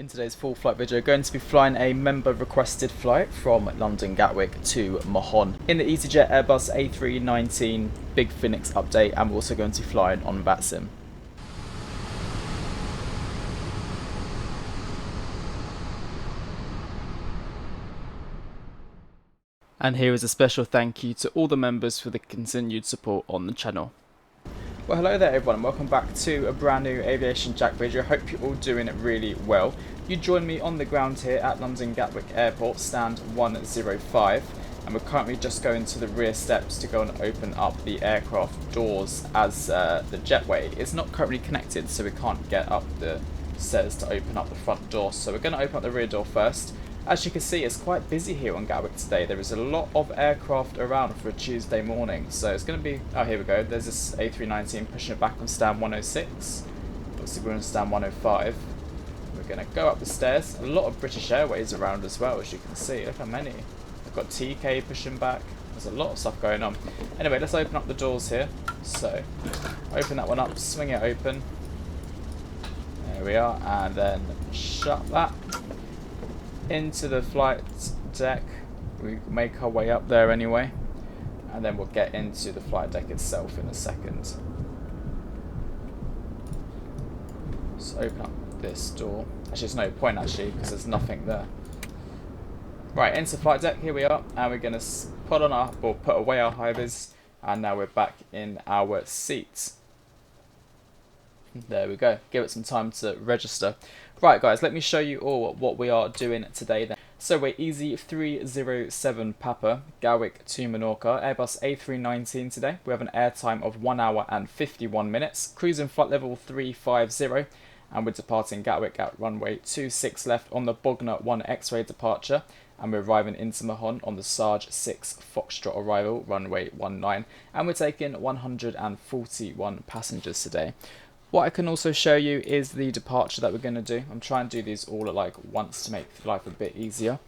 In today's full flight video, we're going to be flying a member requested flight from London Gatwick to Mahon in the easyJet Airbus A319 big Fenix update, and we're also going to be flying on Vatsim. And here is a special thank you to all the members for the continued support on the channel. Well, hello there everyone, and welcome back to a brand new AviationJack video. Hope you're all doing really well. You join me on the ground here at London Gatwick Airport, stand 105, and we're currently just going to the rear steps to go and open up the aircraft doors, as the jetway is not currently connected, so we can't get up the stairs to open up the front door. So we're going to open up the rear door first. As you can see, it's quite busy here on Gatwick today. There is a lot of aircraft around for a Tuesday morning. So it's going to be... oh, here we go. There's this A319 pushing it back on stand 106. Obviously, we're on stand 105. We're going to go up the stairs. A lot of British Airways around as well, as you can see. Look how many. We've got TK pushing back. There's a lot of stuff going on. Anyway, let's open up the doors here. So, open that one up, swing it open. There we are. And then shut that. Into the flight deck. We make our way up there anyway, and then we'll get into the flight deck itself in a second. Let's open up this door. Actually, there's no point actually because there's nothing there. Right, into the flight deck. Here we are, and we're gonna put away our high vis, and now we're back in our seats. There we go. Give it some time to register. Right guys, let me show you all what we are doing today then. So we're Easy 307 Papa, Gatwick to Menorca, Airbus A319 today. We have an airtime of 1 hour and 51 minutes, cruising flight level 350, and we're departing Gatwick at runway 26 left on the Boeing 1 X-ray departure, and we're arriving into Mahon on the Sarge 6 Foxtrot arrival, runway 19, and we're taking 141 passengers today. What I can also show you is the departure that we're going to do. I'm trying to do these all at like once to make life a bit easier.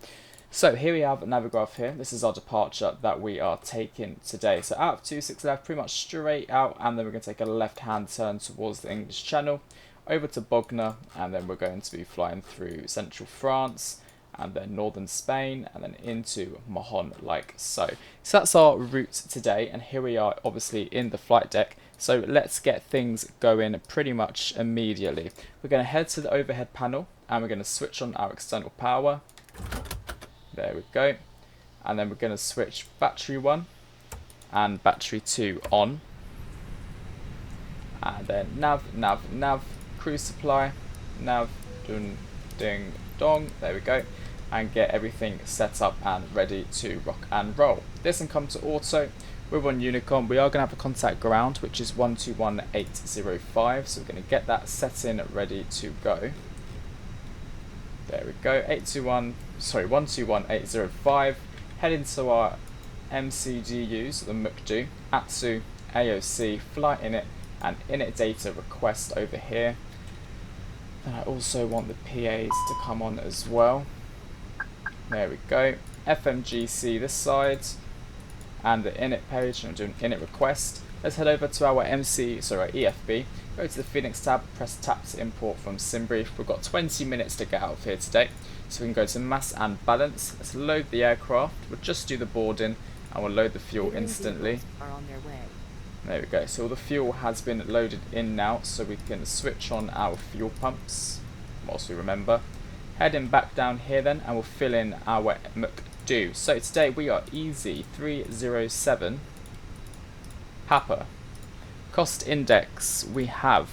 So here we have a navigraph here. This is our departure that we are taking today. So out of 26 left, pretty much straight out, and then we're going to take a left hand turn towards the English Channel, over to Boeing, and then we're going to be flying through central France, and then northern Spain, and then into Mahon like so. So that's our route today, and here we are obviously in the flight deck. So let's get things going pretty much immediately. We're going to head to the overhead panel, and we're going to switch on our external power. There we go. And then we're going to switch battery 1 and battery 2 on. And then nav, cruise supply, nav, ding, dong, there we go. And get everything set up and ready to rock and roll. This can come to auto. We're on Unicom. We are going to have a contact ground, which is 121805. So we're going to get that set in ready to go. There we go. 121805. Head into our MCDUs, the MUCDU, ATSU, AOC, flight init, and init data request over here. And I also want the PAs to come on as well. There we go. FMGC this side. And the init page, and I'm doing init request. Let's head over to our EFB, go to the Phoenix tab, press tap to import from SimBrief. We've got 20 minutes to get out of here today, so we can go to mass and balance. Let's load the aircraft. We'll just do the boarding, and we'll load the fuel instantly. Are on their way. There we go. So all the fuel has been loaded in now, so we can switch on our fuel pumps whilst we remember. Heading back down here then, and we'll fill in our MUCDU. So today we are Easy 307 Papa. Cost index, we have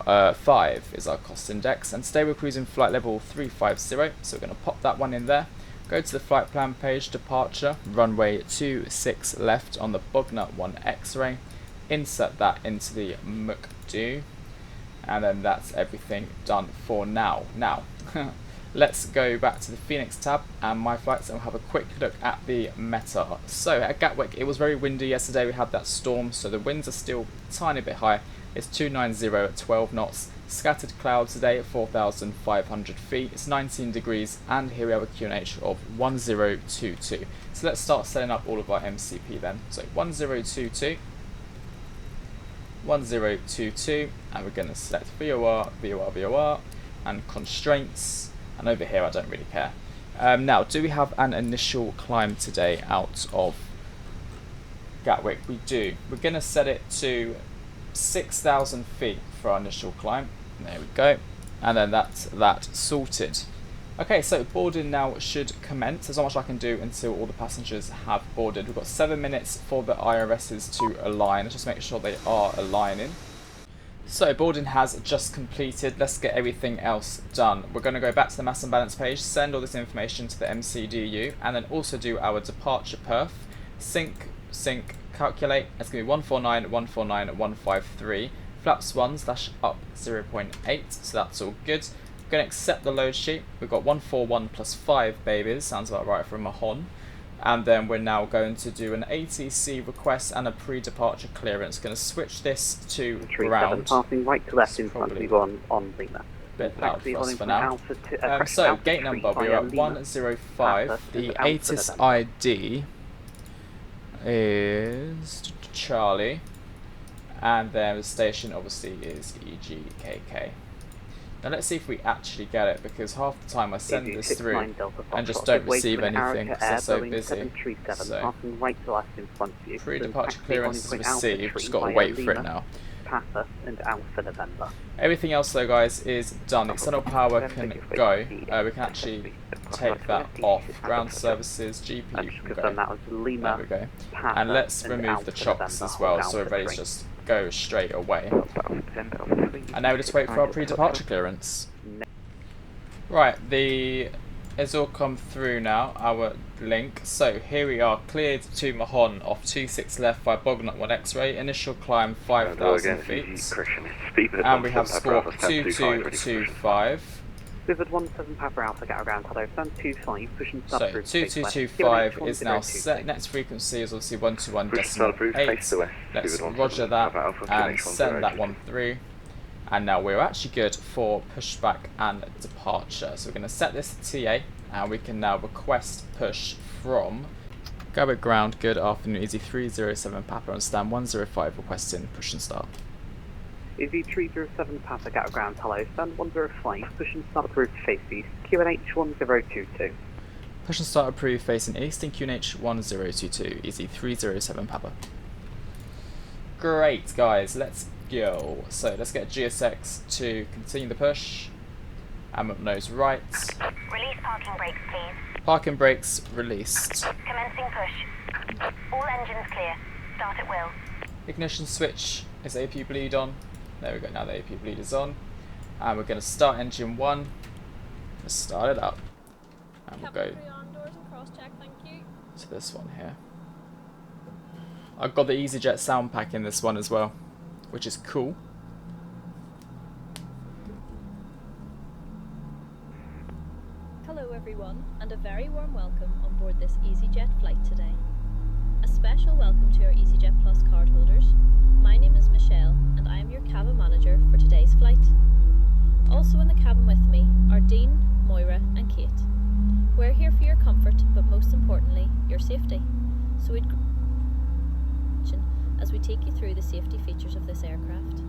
5 is our cost index, and today we're cruising flight level 350, so we're going to pop that one in there. Go to the flight plan page, departure, runway 26 left on the Boeing 1 X-ray. Insert that into the MUCDU. And then that's everything done for now. Now, let's go back to the Phoenix tab and my flights, and we'll have a quick look at the meta. So at Gatwick, it was very windy yesterday. We had that storm, so the winds are still a tiny bit high. It's 290 at 12 knots. Scattered clouds today at 4,500 feet. It's 19 degrees, and here we have a QNH of 1022. So let's start setting up all of our MCP then. So 1022. 1022, and we're going to select VOR, VOR, VOR, and constraints, and over here I don't really care. Now, do we have an initial climb today out of Gatwick? We do. We're going to set it to 6,000 feet for our initial climb. There we go. And then that's that sorted. Okay, so boarding now should commence. There's not much I can do until all the passengers have boarded. We've got 7 minutes for the IRSs to align. Let's just make sure they are aligning. So boarding has just completed. Let's get everything else done. We're going to go back to the mass and balance page, send all this information to the MCDU, and then also do our departure perf. Sync, calculate. It's going to be 149, 149, 153. Flaps 1/up 0.8, so that's all good. We're going to accept the load sheet. We've got 141 plus 5 babies, sounds about right for Mahon. And then we're now going to do an ATC request and a pre-departure clearance. Going to switch this to ground. Passing right to left in front of you on Lima. Bit loud for us for now. So gate number, we're at 105. The ATIS ID is Charlie, and then the station obviously is EGKK. Now let's see if we actually get it, because half the time I send this through and just don't receive anything because they're so busy. So, pre-departure clearance is received, just got to wait for it now. Everything else though, guys, is done. External power can go. We can actually take that off. Ground services, GPU can go. There we go. And let's remove the chocks as well, so we're ready to just go straight away. And now we just wait for our pre-departure clearance. Right, it's all come through now, our link. So here we are, cleared to Mahon off 26 left by Bognut 1 X-ray, initial climb 5,000 feet. And we have score 2225. Vivid 17 Papa Alpha, get around, hello, stand 25, push and start. So 2225 is now set. Next frequency is obviously 121.8. Let's roger that and send that one through. And now we're actually good for pushback and departure. So we're going to set this to TA, and we can now request push from Gatwick ground. Good afternoon, Easy 307 Papa on stand 105 requesting push and start. Easy 307 Papa, Gatwick ground, hello, stand 105, push and start approved face east, QNH 1022. Push and start approved facing east in QNH 1022, Easy 307 Papa. Great guys, let's go. So let's get GSX to continue the push. And up nose right. Release parking brakes, please. Parking brakes released. Commencing push. All engines clear. Start at will. Ignition switch is AP bleed on. There we go, now the AP bleed is on. And we're going to start engine 1. Let's start it up. And we'll go to this one here. I've got the easyJet sound pack in this one as well, which is cool. Hello everyone, and a very warm welcome on board this easyJet flight today. A special welcome to our easyJet Plus card holders. My name is Michelle, and I am your cabin manager for today's flight. Also in the cabin with me are Dean, Moira and Kate. We're here for your comfort, but most importantly, your safety. So we'd as we take you through the safety features of this aircraft.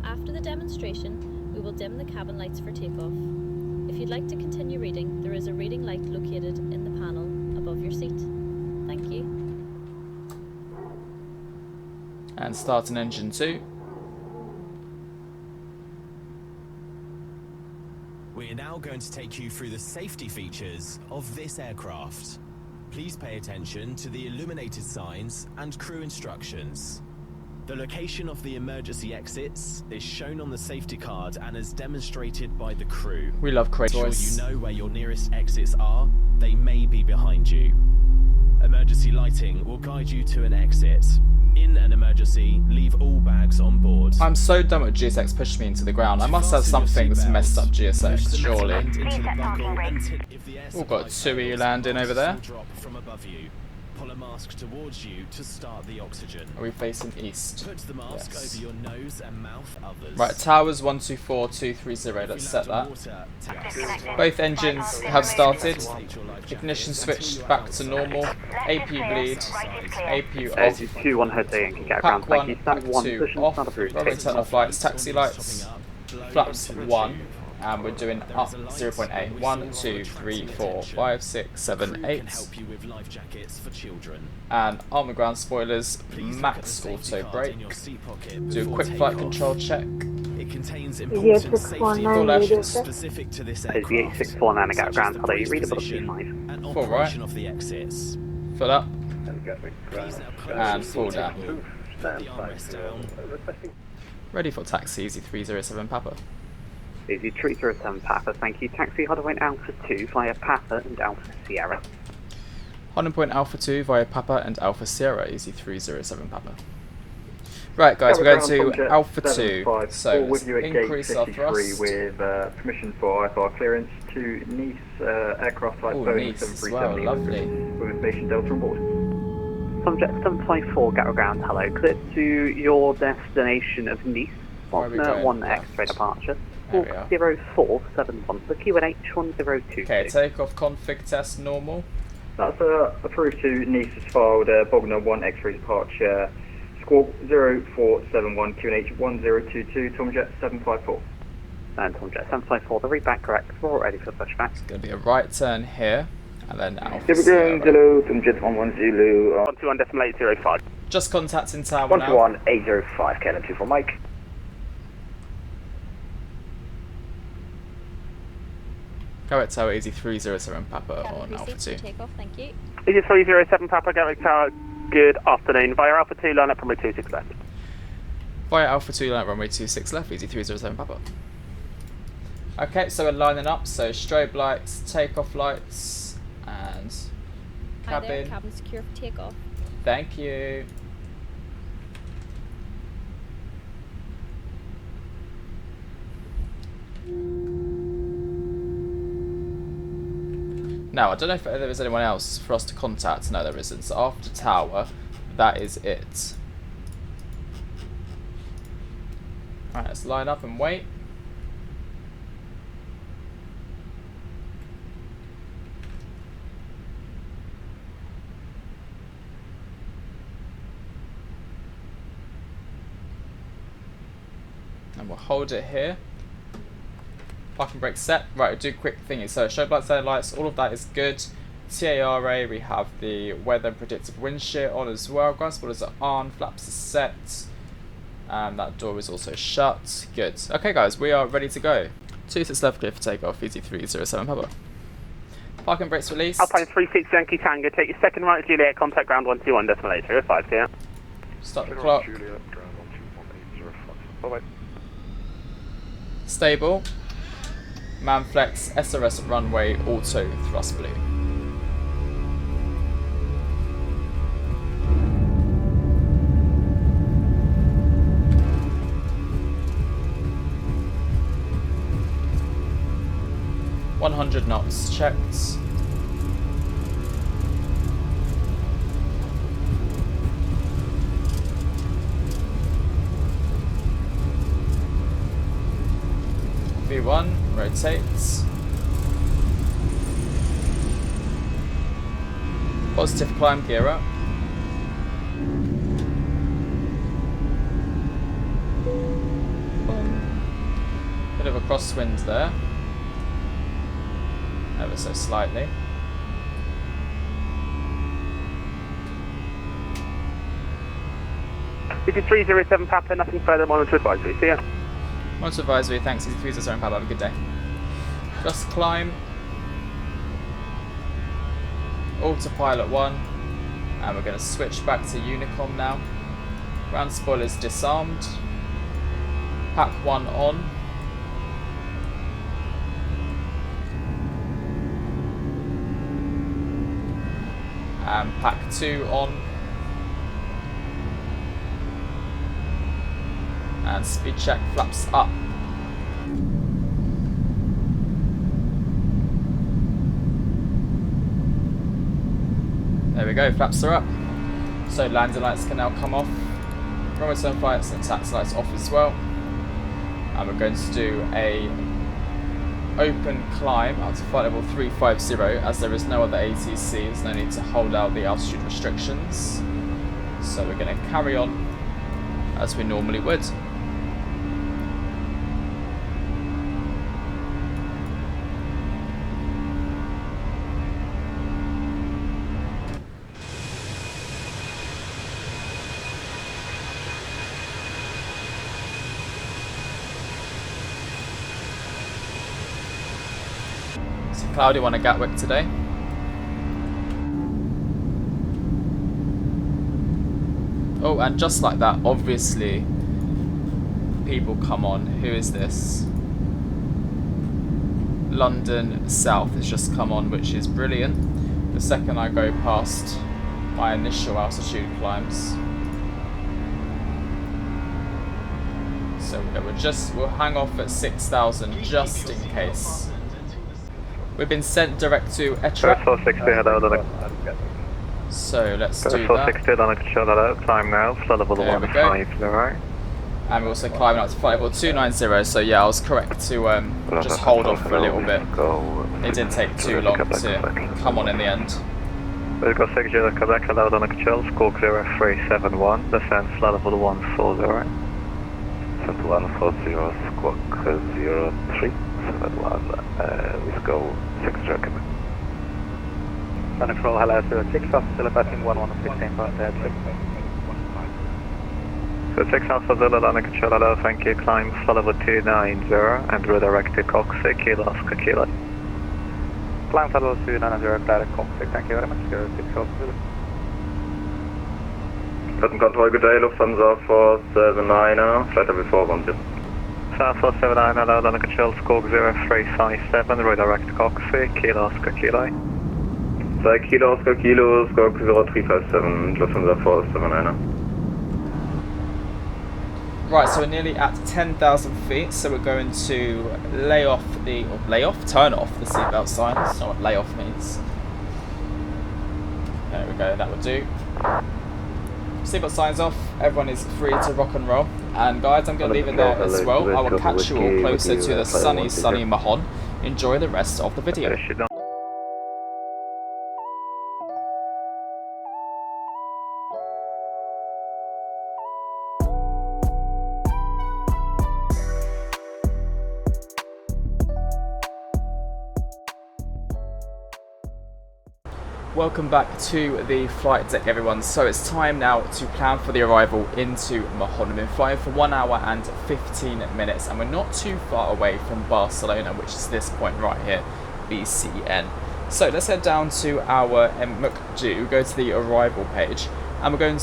After the demonstration, we will dim the cabin lights for takeoff. If you'd like to continue reading, there is a reading light located in the panel above your seat. Thank you. And start an engine 2. We are now going to take you through the safety features of this aircraft. Please pay attention to the illuminated signs and crew instructions. The location of the emergency exits is shown on the safety card and is demonstrated by the crew. We love Craig Ensure Voice. you know where your nearest exits are. They may be behind you. Emergency lighting will guide you to an exit. In an emergency, leave all bags on board. I'm so done with GSX pushing me into the ground. I must have something that's messed up GSX, surely. We've got TUI landing over there. Pull a mask towards you to start the oxygen. Are we facing east? Put the mask over your nose and mouth others. Right, towers 124230, let's set that. Both engines have started. Ignition switch back to normal. AP bleed. AP off. 2-1 head day and get around. Pack 1, pack 2 off. Runway turn off lights, taxi lights. Flaps 1. and we're doing up 0.8. 1, 2, 3, 4, 5, 6, 7, 8. Help you with life jackets for children. And armor ground spoilers, max auto brake. Do a quick flight control check. It contains important safety information specific to this aircraft. AviationJack Gatwick ground hello, readable P5. And Full right. operation of the exits. Fill up. Please now close And your full seat down. table. Put the armrest down. Ready for taxi, Easy 307 Papa. Easy 307 Papa, thank you. Taxi Hardpoint Alpha 2 via Papa and Alpha Sierra. Holland Point Alpha 2 via Papa and Alpha Sierra, Easy 307 Papa. Right guys, we're going to Alpha 2, so let's increase our thrust. With permission for IFR clearance to Nice aircraft type Boeing Nice as well, 737 lovely. with information Delta on board. Subject 754 Gatwick ground hello, clear to your destination of Nice, Bosnia 1 X-ray departure. There we are. 0471 for QNH1022. Okay, takeoff config test normal. That's approved to Nice as filed Bogner 1 X-ray departure. Squawk 0471 QNH 1022 Tomjet 754. And Tomjet 754, the readback correct, we're all ready for the pushback. It's going to be a right turn here, and then Alpha Ground Sierra. Zulu, Tomjet 11 Zulu. 121.805. Just contacting tower now. 121.805, Cannon 2 for Mike. Go at tower, Easy 307 Papa on Alpha 2. Takeoff, thank you. Easy 307 Papa Gatwick Tower, good afternoon. Via Alpha 2, line up runway 26 left. Via Alpha 2, line at runway 26 left, Easy 307 Papa. Okay, so we're lining up, so strobe lights, takeoff lights, and Hi there, cabin. cabin secure for takeoff. Thank you. Now, I don't know if there is anyone else for us to contact. No, there isn't. So after tower, that is it. Alright, let's line up and wait. And we'll hold it here. Parking brake set. Right, we'll do quick thingy. So show lights, tail lights, all of that is good. TARA, we have the weather and predictive wind shear on as well. Ground spoilers are on, flaps are set. And that door is also shut. Good. Okay guys, we are ready to go. 26 left clear for takeoff, Easy 307 Papa. Parking brakes released. Alpine 36 Yankee Tango, take your second right Juliet, contact ground 121.805, clear. Start the clock. Juliet, ground 121.805. Bye-bye. Stable. Manflex, SRS runway, auto thrust blue. .100 knots checked. V1 rotates. Positive climb, gear up. Boom. Bit of a crosswind there. Ever so slightly. This is 307 Papa, nothing further, monitor advisory, see ya. Monitor advisory, thanks, Easy 307 Papa, have a good day. Just climb. Autopilot 1. And we're going to switch back to Unicom now. Ground spoilers disarmed. Pack 1 on. And pack 2 on. And speed check, flaps up. There we go, flaps are up. So landing lights can now come off. Runway turn flights and taxi lights off as well. And we're going to do a open climb up to flight level 350 as there is no other ATC, there's no need to hold out the altitude restrictions. So we're going to carry on as we normally would. It's a cloudy one at Gatwick today. Oh, and just like that, obviously, people come on. Who is this? London South has just come on, which is brilliant. The second I go past my initial altitude climbs. So we'll hang off at 6,000 just in case. We've been sent direct to Etretat. 460, hello, So let's do that. 460, Donna control, hello, climb now, flight level 15, alright. And we're also climbing up to flight level 290, so yeah, I was correct to just hold off for a little bit. It didn't take too long to come on in the end. We've got 60 Quebec, hello, Donna control, squawk 0371, descend flight level 140, alright. Descent 140, squawk 0371, let's go 60 Quebec. Donna control, hello, 06, still passing 1116.6. So 6 Alpha Zulu, Donna control, hello, thank you, climb flight level 290 and redirect to Coxie, Kilo Oscar Kilo. Climb flight level 290, direct Coxie, thank you very much, go 6 Alpha Zulu. Cotton Control, good day, Lufthansa 479, flight level 410. South 479, hello, Donna control, squawk 0357, redirect to Coxie, Kilo Oscar Kilo. So Kilo Oscar Kilo, squawk 0357, Lufthansa 479. Right, so we're nearly at 10,000 feet, so we're going to turn off the seatbelt sign. That's not what lay off means. There we go, that will do. Seatbelt sign's off, everyone is free to rock and roll. And guys, I'm going to leave it there as well. I will catch you all closer to the sunny Mahon. Enjoy the rest of the video. Welcome back to the flight deck, everyone. So it's time now to plan for the arrival into Mahon. We've been flying for 1 hour and 15 minutes and we're not too far away from Barcelona, which is this point right here, BCN. So let's head down to our MCDU, go to the arrival page, and we're going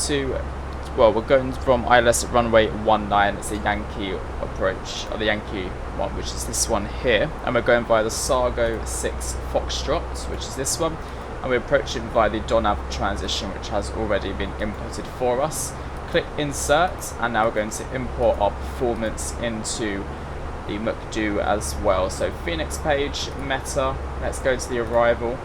from ILS runway 19, it's a Yankee approach, or the Yankee one, which is this one here, and we're going via the Sargo 6 Foxtrot, which is this one. And we're approaching via the DONAV transition, which has already been inputted for us. Click insert, and now we're going to import our performance into the MCDU as well. So Phoenix page, Meta, let's go to the arrival.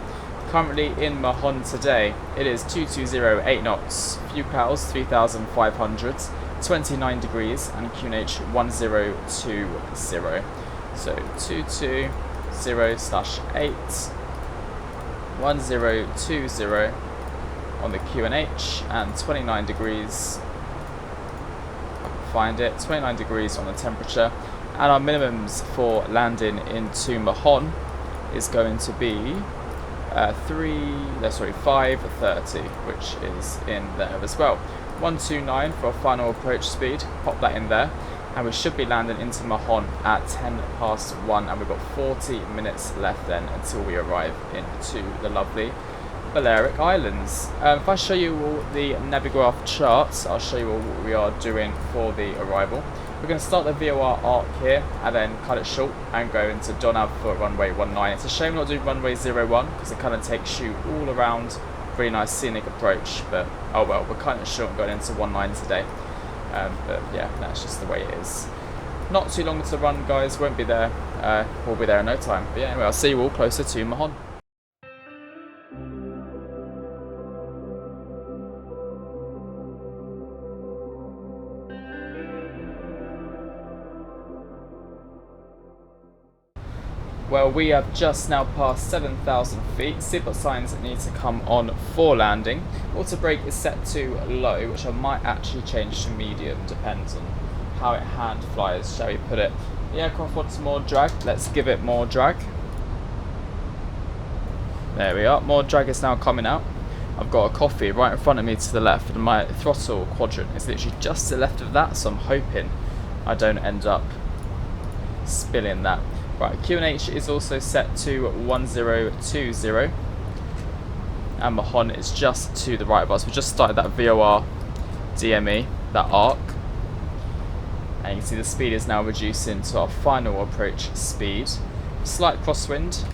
Currently in Mahon today, it is 2208 knots, fuel clouds 3500, 29 degrees, and QNH 1020. So 220/8. 1020 on the QNH and 29 degrees, find it, 29 degrees on the temperature, and our minimums for landing into Mahon is going to be 530, which is in there as well. 129 for our final approach speed, pop that in there. And we should be landing into Mahon at 1:10, and we've got 40 minutes left then until we arrive into the lovely Balearic Islands. If I show you all the Navigraph charts, I'll show you all what we are doing for the arrival. We're going to start the VOR arc here and then cut it short and go into DONAV for runway 19. It's a shame not to do runway 01 because it kind of takes you all around, really nice scenic approach, but oh well, we're cutting it short and going into 19 today. But yeah, that's just the way it is. Not too long to run, guys. Won't be there. We'll be there in no time. But yeah, anyway, I'll see you all closer to Mahon. Well, we have just now passed 7,000 feet. Seatbelt signs need to come on for landing. Auto brake is set to low, which I might actually change to medium, depends on how it hand flies, shall we put it. The aircraft wants more drag, let's give it more drag. There we are, more drag is now coming out. I've got a coffee right in front of me to the left, and my throttle quadrant is literally just to the left of that, so I'm hoping I don't end up spilling that. Right, QNH is also set to 1020. And Mahon is just to the right of us. We just started that VOR DME, that arc. And you can see the speed is now reducing to our final approach speed. Slight crosswind,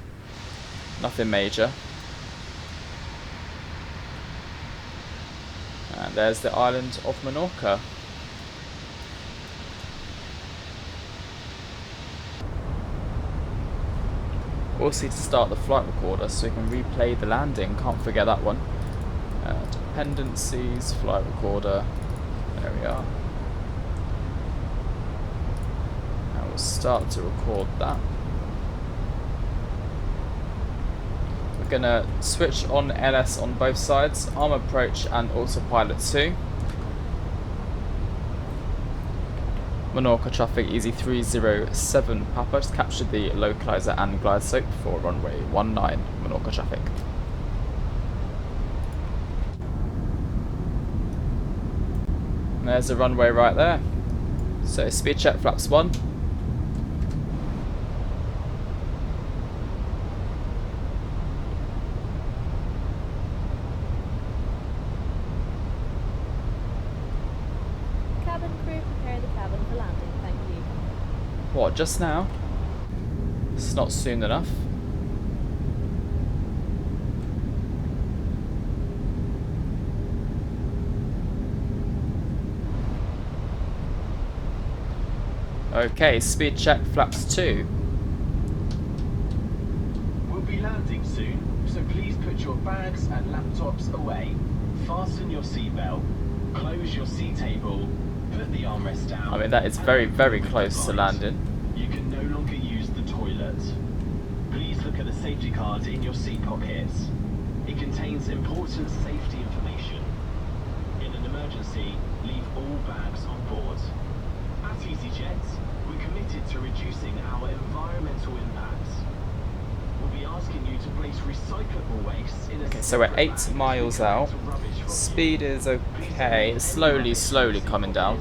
nothing major. And there's the island of Menorca. Also to start the flight recorder so we can replay the landing, can't forget that one. Dependencies, flight recorder, there we are. Now we'll start to record that. We're gonna switch on LS on both sides, arm approach and autopilot 2. Menorca traffic, easy 307 Papa, just captured the localizer and glide slope for runway 19, Menorca traffic. And there's the runway right there. So speed check, flaps 1. Cabin crew, prepare the cabin for landing, thank you. What, just now? It's not soon enough. Okay, speed check, flaps 2. We'll be landing soon, so please put your bags and laptops away. Fasten your seatbelt, close your seat table, put the armrest down. I mean, that is very, very close to landing. You can no longer use the toilet. Please look at the safety card in your seat pockets. It contains important safety information. In an emergency, leave all bags on board. At easyJet, we're committed to reducing our environmental impacts. We'll be asking you to place recyclable waste in a Okay, so we're 8 miles out. Speed is okay. It's slowly coming down.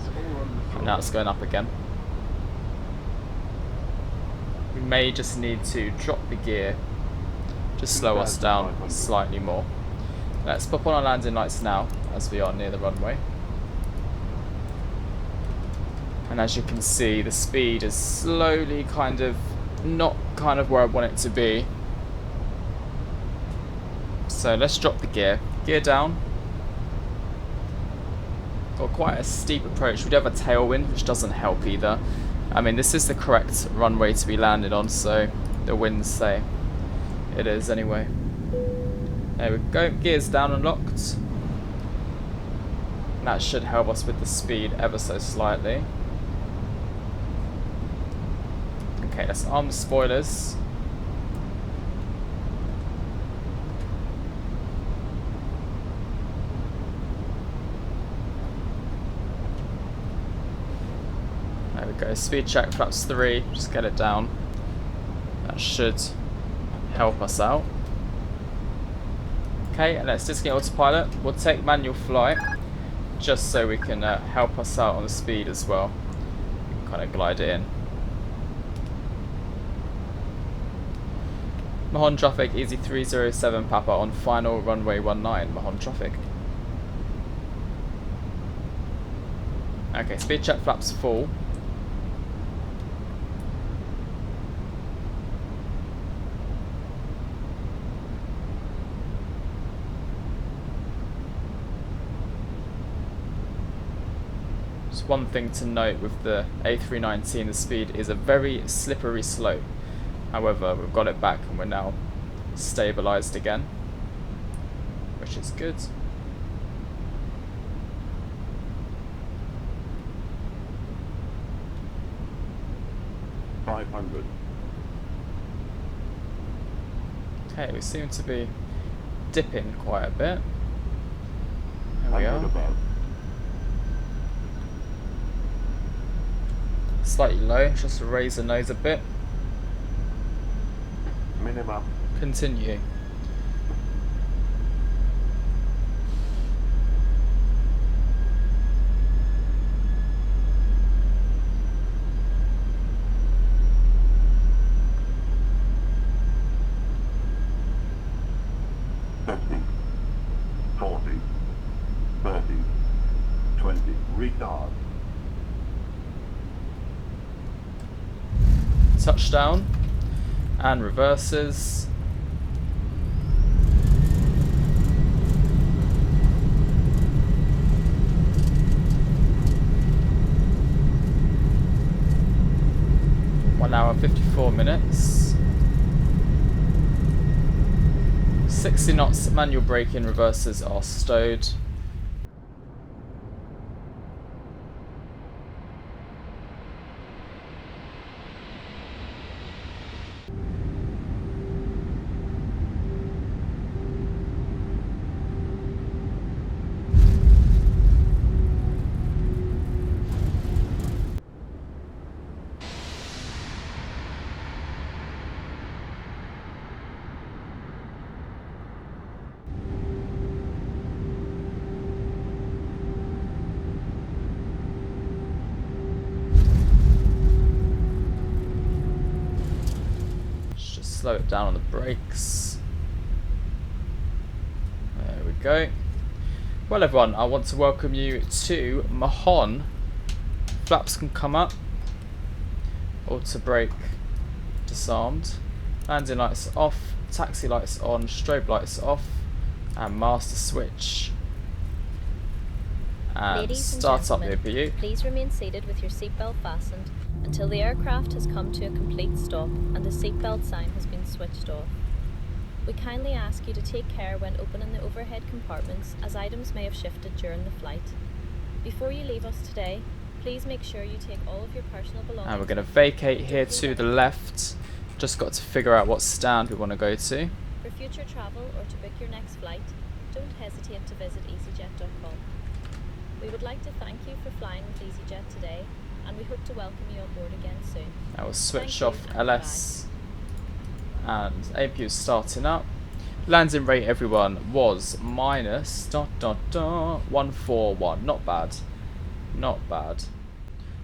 And now it's going up again. We may just need to drop the gear to slow us down slightly more. Let's pop on our landing lights now as we are near the runway. And as you can see, the speed is slowly not where I want it to be. So let's drop the gear. Gear down. Got quite a steep approach. We do have a tailwind, which doesn't help either. I mean, this is the correct runway to be landed on, so the winds say it is anyway. There we go. Gears down and locked. That should help us with the speed ever so slightly. Okay, let's arm the spoilers. There we go, speed check, flaps 3, just get it down. That should help us out. Okay, and let's just get autopilot. We'll take manual flight, just so we can help us out on the speed as well. Kind of glide it in. Mahon traffic, easy 307 Papa on final runway 19, Mahon traffic. Okay, speed check, flaps full. Just one thing to note with the A319, the speed is a very slippery slope. However, we've got it back and we're now stabilised again, which is good. Okay, we seem to be dipping quite a bit. There we are. Slightly low, just to raise the nose a bit. Minimum. Continue. touchdown and reverses. Hour 54 minutes. 60 knots manual braking, reverses are stowed. Slow it down on the brakes. There we go. Well everyone, I want to welcome you to Mahon. Flaps can come up. Auto brake disarmed. Landing lights off. Taxi lights on. Strobe lights off. And master switch. And Ladies and start up the gentlemen, APU. please remain seated with your seatbelt fastened until the aircraft has come to a complete stop and the seatbelt sign has been switched off. We kindly ask you to take care when opening the overhead compartments, as items may have shifted during the flight. Before you leave us today, please make sure you take all of your personal belongings. And we're going to vacate here to the left. Just got to figure out what stand we want to go to. For future travel or to book your next flight, don't hesitate to visit easyjet.com. We would like to thank you for flying with easyJet today, and we hope to welcome you on board again soon. I will switch Thank off you and LS. And APU starting up. Landing rate, everyone, was minus ... 141. Not bad. Not bad.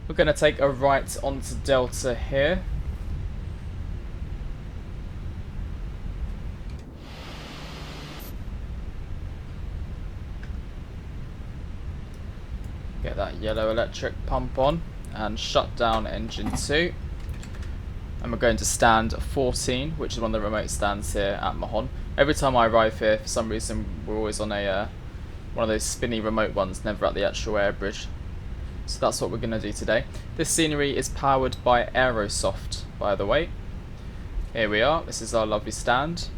We're going to take a right onto Delta here. Get that yellow electric pump on and shut down engine 2. And we're going to stand 14, which is one of the remote stands here at Mahon. Every time I arrive here, for some reason, we're always on a one of those spinny remote ones, never at the actual air bridge. So that's what we're going to do today. This scenery is powered by Aerosoft, by the way. Here we are. This is our lovely stand.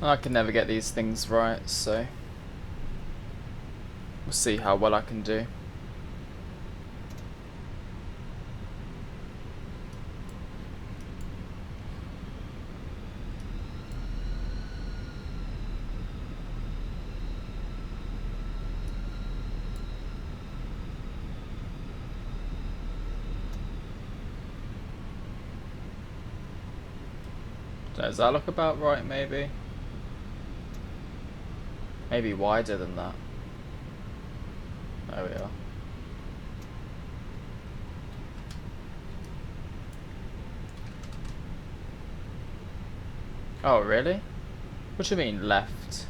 I can never get these things right, so we'll see how well I can do. Does that look about right, maybe? Maybe wider than that. There we are. Oh, really? What do you mean, left?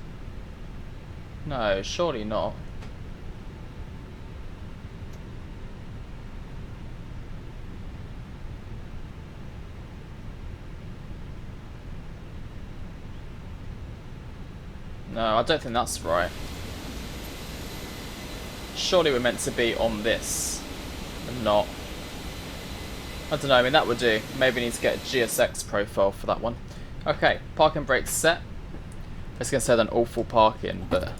No, surely not. No, I don't think that's right. Surely we're meant to be on this, and not. I don't know, I mean that would do. Maybe need to get a GSX profile for that one. Okay, parking brakes set. It's going to say an awful parking, but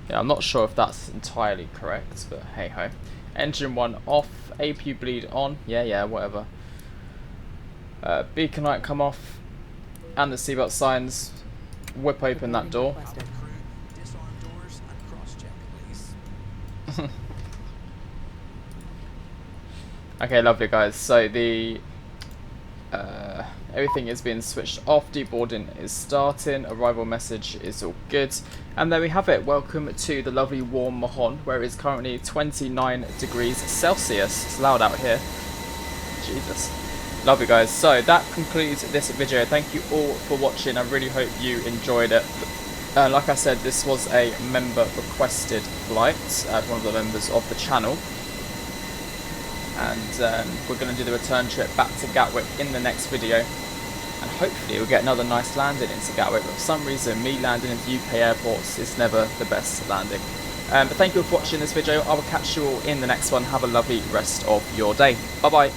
yeah, I'm not sure if that's entirely correct, but hey ho. Engine 1 off, APU bleed on, yeah, whatever. Beacon light come off, and the seatbelt signs. Whip open that door. Okay, lovely guys. So the everything is being switched off. Deboarding is starting. Arrival message is all good. And there we have it. Welcome to the lovely warm Mahon, where it is currently 29 degrees Celsius. It's loud out here. Jesus. Lovely guys, so that concludes this video. Thank you all for watching. I really hope you enjoyed it. Like I said, this was a member requested flight, one of the members of the channel. And we're going to do the return trip back to Gatwick in the next video. And hopefully we'll get another nice landing into Gatwick. But for some reason, me landing into UK airports is never the best landing. But thank you all for watching this video. I will catch you all in the next one. Have a lovely rest of your day. Bye bye.